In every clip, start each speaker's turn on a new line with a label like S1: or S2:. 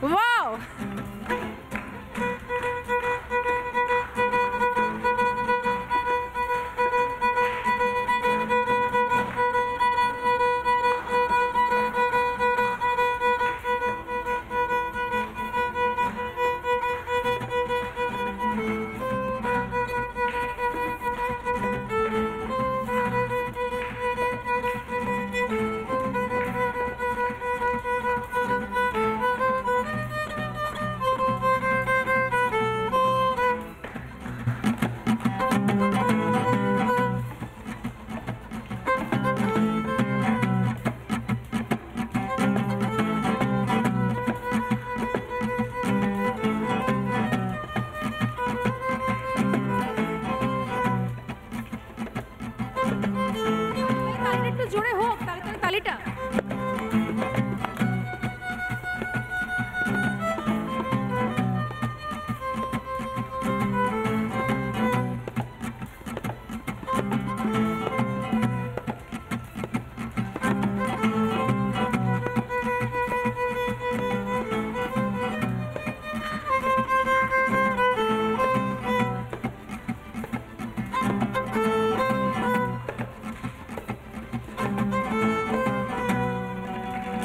S1: Wow! জোরে হোক তালিটা।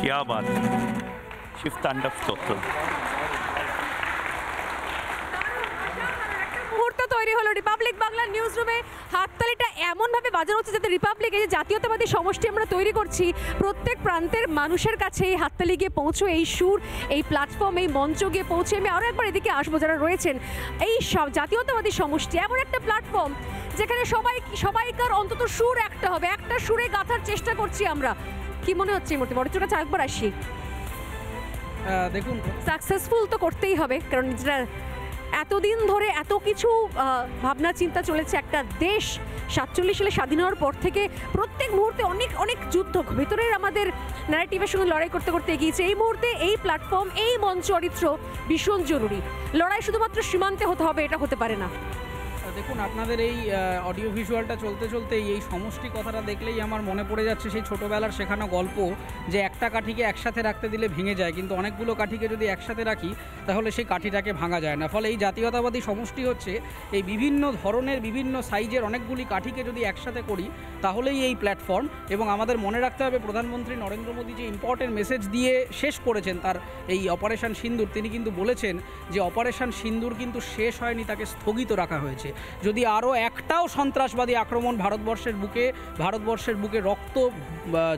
S2: क्या बात है, शिव तांडव स्तोत्र।
S1: মুহূর্ত তৈরি হলো রিপাবলিক বাংলা নিউজ রুমে। হাততালিটা এমনভাবে বাজানো হচ্ছে যাতে রিপাবলিক, এই যে জাতীয়তাবাদী সমষ্টি আমরা তৈরি করছি, প্রত্যেক প্রান্তের মানুষের কাছে এই হাততালি গিয়ে পৌঁছো, এই সুর, এই প্ল্যাটফর্ম, এই মঞ্চ গিয়ে পৌঁছে। আমি আরও একবার এদিকে আসবো, যারা রয়েছেন এই সব জাতীয়তাবাদী সমষ্টি এমন একটা প্ল্যাটফর্ম যেখানে সবাইকার অন্তত সুর একটা হবে, একটা সুরে গাঁথার চেষ্টা করছি আমরা। কি মনে হচ্ছে এই মুহূর্তে? বড় কাছে একবার আসি।
S3: দেখুন,
S1: সাকসেসফুল তো করতেই হবে, কারণ যেটা এতদিন ধরে এত কিছু ভাবনা চিন্তা চলেছে, একটা দেশ 47 সালে স্বাধীন হওয়ার পর থেকে প্রত্যেক মুহূর্তে অনেক অনেক যুদ্ধ ভেতরের আমাদের ন্যারেটিভের সঙ্গে লড়াই করতে করতে এগিয়েছে। এই মুহূর্তে এই প্ল্যাটফর্ম, এই মঞ্চ চরিত্র ভীষণ জরুরি। লড়াই শুধুমাত্র সীমান্তে হতে হবে এটা হতে পারে না।
S3: দেখুন, আপনাদের এই অডিও ভিজুয়ালটা চলতে চলতেই এই সমষ্টি কথাটা দেখলেই আমার মনে পড়ে যাচ্ছে সেই ছোটোবেলার শেখানো গল্প, যে একটা কাঠিকে একসাথে রাখতে দিলে ভেঙে যায়, কিন্তু অনেকগুলো কাঠিকে যদি একসাথে রাখি তাহলে সেই কাঠিটাকে ভাঙা যায় না। ফলে এই জাতীয়তাবাদী সমষ্টি হচ্ছে এই বিভিন্ন ধরনের বিভিন্ন সাইজের অনেকগুলি কাঠিকে যদি একসাথে করি তাহলেই এই প্ল্যাটফর্ম। এবং আমাদের মনে রাখতে হবে, প্রধানমন্ত্রী নরেন্দ্র মোদী যে ইম্পর্টেন্ট মেসেজ দিয়ে শেষ করেছেন তার এই অপারেশন সিন্দুর, তিনি কিন্তু বলেছেন যে অপারেশন সিন্দুর কিন্তু শেষ হয়নি, তাকে স্থগিত রাখা হয়েছে। যদি আরও একটাও সন্ত্রাসবাদী আক্রমণ ভারতবর্ষের বুকে রক্ত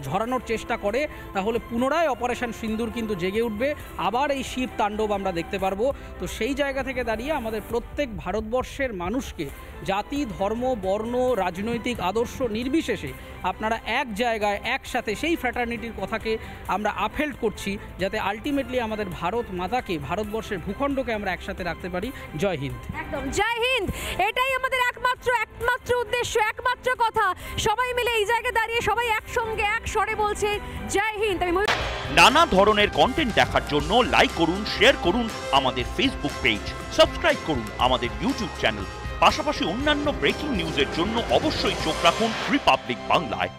S3: ঝরানোর চেষ্টা করে, তাহলে পুনরায় অপারেশন সিন্দুর কিন্তু জেগে উঠবে, আবার এই শিব তাণ্ডব আমরা দেখতে পারবো। তো সেই জায়গা থেকে দাঁড়িয়ে আমাদের প্রত্যেক ভারতবর্ষের মানুষকে জাতি, ধর্ম, বর্ণ, রাজনৈতিক আদর্শ নির্বিশেষে আপনারা এক জায়গায় একসাথে সেই ফ্র্যাটার্নিটির কথাকে আমরা আপহেল্ড করছি, যাতে আলটিমেটলি আমাদের ভারত মাতাকে, ভারতবর্ষের ভূখণ্ডকে আমরা একসাথে রাখতে পারি। জয় হিন্দ।
S1: একদম জয় হিন্দ, এটাই আমাদের একমাত্র উদ্দেশ্য, একমাত্র কথা। সবাই মিলে এই জায়গায় দাঁড়িয়ে সবাই একসঙ্গে এক স্বরে বলছে জয় হিন্দ।
S2: নানা ধরনের কন্টেন্ট দেখার জন্য লাইক করুন, শেয়ার করুন আমাদের ফেসবুক পেজ, সাবস্ক্রাইব করুন আমাদের ইউটিউব চ্যানেল। পাশাপাশি অন্যান্য ব্রেকিং নিউজের জন্য অবশ্যই চোখ রাখুন রিপাবলিক বাংলায়।